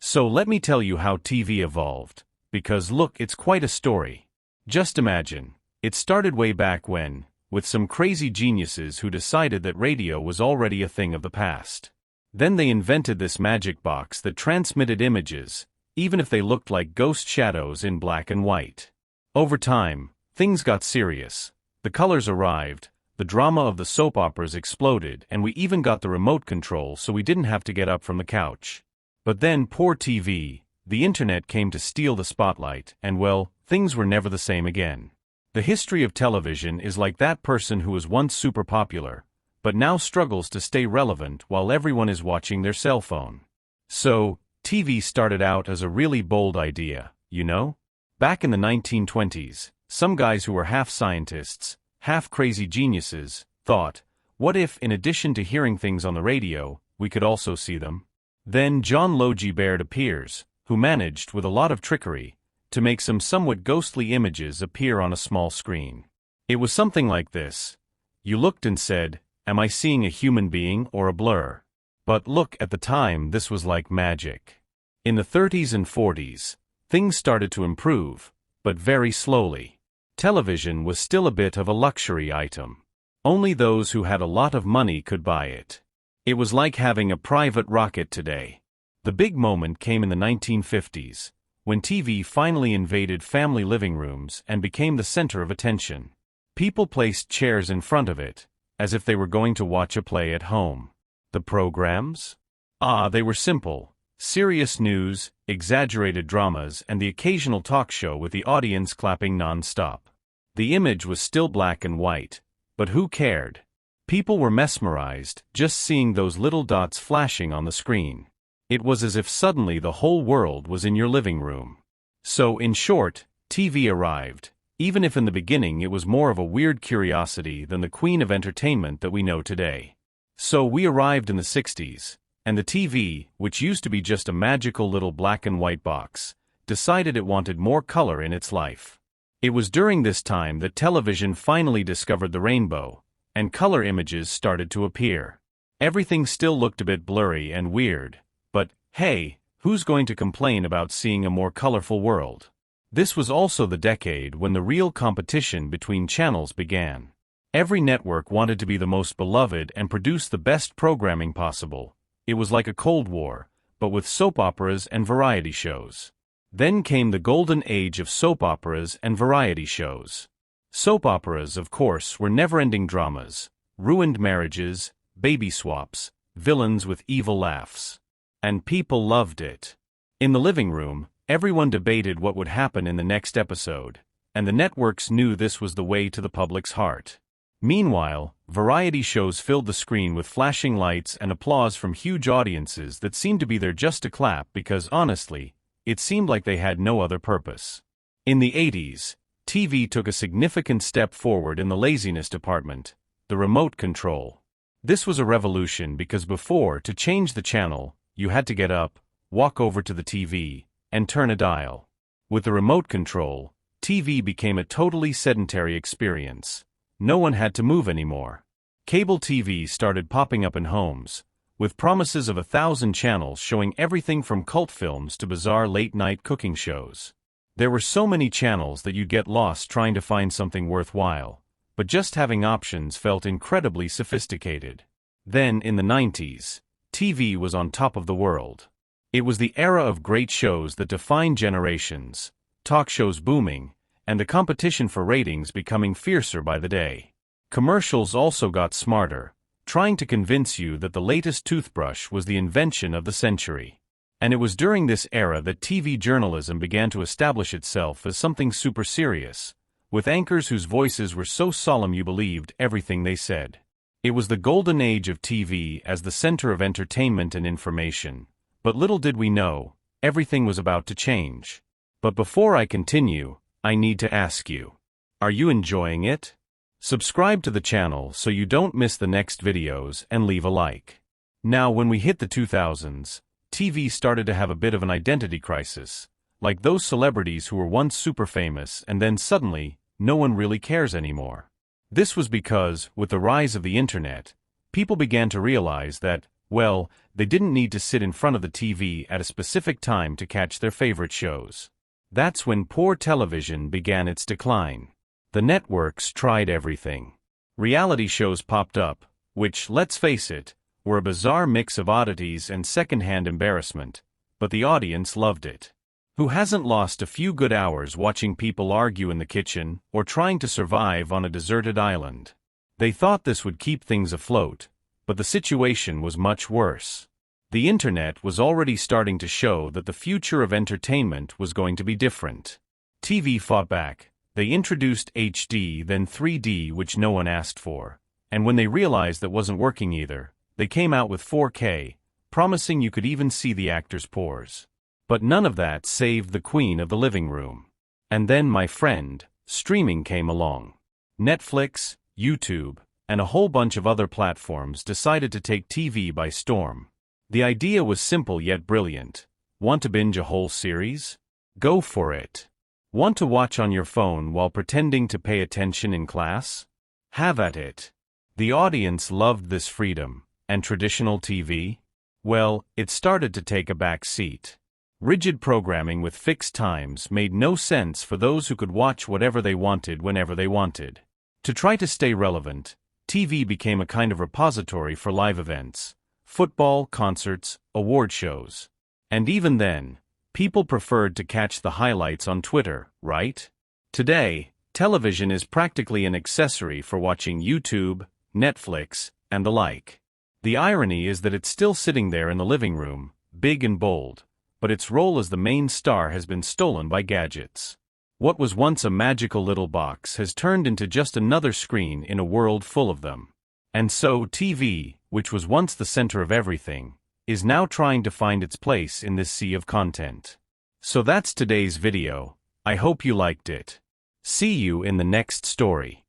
So let me tell you how TV evolved, because look, it's quite a story. Just imagine, it started way back when, with some crazy geniuses who decided that radio was already a thing of the past. Then they invented this magic box that transmitted images, even if they looked like ghost shadows in black and white. Over time, things got serious. The colors arrived, the drama of the soap operas exploded, and we even got the remote control so we didn't have to get up from the couch. But then, poor TV, the internet came to steal the spotlight, and well, things were never the same again. The history of television is like that person who was once super popular, but now struggles to stay relevant while everyone is watching their cell phone. So, TV started out as a really bold idea, you know? Back in the 1920s, some guys who were half scientists, half crazy geniuses, thought, what if, in addition to hearing things on the radio, we could also see them? Then John Logie Baird appears, who managed, with a lot of trickery, to make some somewhat ghostly images appear on a small screen. It was something like this. You looked and said, am I seeing a human being or a blur? But look, at the time this was like magic. In the 30s and 40s, things started to improve, but very slowly. Television was still a bit of a luxury item. Only those who had a lot of money could buy it. It was like having a private rocket today. The big moment came in the 1950s, when TV finally invaded family living rooms and became the center of attention. People placed chairs in front of it, as if they were going to watch a play at home. The programs? They were simple. Serious news, exaggerated dramas, and the occasional talk show with the audience clapping non-stop. The image was still black and white, but who cared? People were mesmerized, just seeing those little dots flashing on the screen. It was as if suddenly the whole world was in your living room. So, in short, TV arrived, even if in the beginning it was more of a weird curiosity than the queen of entertainment that we know today. So we arrived in the 60s, and the TV, which used to be just a magical little black and white box, decided it wanted more color in its life. It was during this time that television finally discovered the rainbow, and color images started to appear. Everything still looked a bit blurry and weird, but, hey, who's going to complain about seeing a more colorful world? This was also the decade when the real competition between channels began. Every network wanted to be the most beloved and produce the best programming possible. It was like a Cold War, but with soap operas and variety shows. Then came the golden age of soap operas and variety shows. Soap operas, of course, were never-ending dramas, ruined marriages, baby swaps, villains with evil laughs. And people loved it. In the living room, everyone debated what would happen in the next episode, and the networks knew this was the way to the public's heart. Meanwhile, variety shows filled the screen with flashing lights and applause from huge audiences that seemed to be there just to clap because, honestly, it seemed like they had no other purpose. In the 80s, TV took a significant step forward in the laziness department, the remote control. This was a revolution because before, to change the channel, you had to get up, walk over to the TV, and turn a dial. With the remote control, TV became a totally sedentary experience. No one had to move anymore. Cable TV started popping up in homes, with promises of 1,000 channels showing everything from cult films to bizarre late-night cooking shows. There were so many channels that you'd get lost trying to find something worthwhile, but just having options felt incredibly sophisticated. Then, in the 90s, TV was on top of the world. It was the era of great shows that defined generations, talk shows booming, and the competition for ratings becoming fiercer by the day. Commercials also got smarter, trying to convince you that the latest toothbrush was the invention of the century. And it was during this era that TV journalism began to establish itself as something super serious, with anchors whose voices were so solemn you believed everything they said. It was the golden age of TV as the center of entertainment and information, but little did we know, everything was about to change. But before I continue, I need to ask you, are you enjoying it? Subscribe to the channel so you don't miss the next videos and leave a like. Now, when we hit the 2000s, TV started to have a bit of an identity crisis, like those celebrities who were once super famous and then suddenly, no one really cares anymore. This was because, with the rise of the internet, people began to realize that, Well, they didn't need to sit in front of the TV at a specific time to catch their favorite shows. That's when poor television began its decline. The networks tried everything. Reality shows popped up, which, let's face it, were a bizarre mix of oddities and secondhand embarrassment, but the audience loved it. Who hasn't lost a few good hours watching people argue in the kitchen or trying to survive on a deserted island? They thought this would keep things afloat, but the situation was much worse. The internet was already starting to show that the future of entertainment was going to be different. TV fought back. They introduced HD, then 3D, which no one asked for. And when they realized that wasn't working either, they came out with 4K, promising you could even see the actors' pores. But none of that saved the queen of the living room. And then, my friend, streaming came along. Netflix, YouTube, and a whole bunch of other platforms decided to take TV by storm. The idea was simple yet brilliant. Want to binge a whole series? Go for it. Want to watch on your phone while pretending to pay attention in class? Have at it. The audience loved this freedom, and traditional TV? Well, it started to take a back seat. Rigid programming with fixed times made no sense for those who could watch whatever they wanted whenever they wanted. To try to stay relevant, TV became a kind of repository for live events, football, concerts, award shows. And even then, people preferred to catch the highlights on Twitter, right? Today, television is practically an accessory for watching YouTube, Netflix, and the like. The irony is that it's still sitting there in the living room, big and bold, but its role as the main star has been stolen by gadgets. What was once a magical little box has turned into just another screen in a world full of them. And so TV, which was once the center of everything, is now trying to find its place in this sea of content. So that's today's video. I hope you liked it. See you in the next story.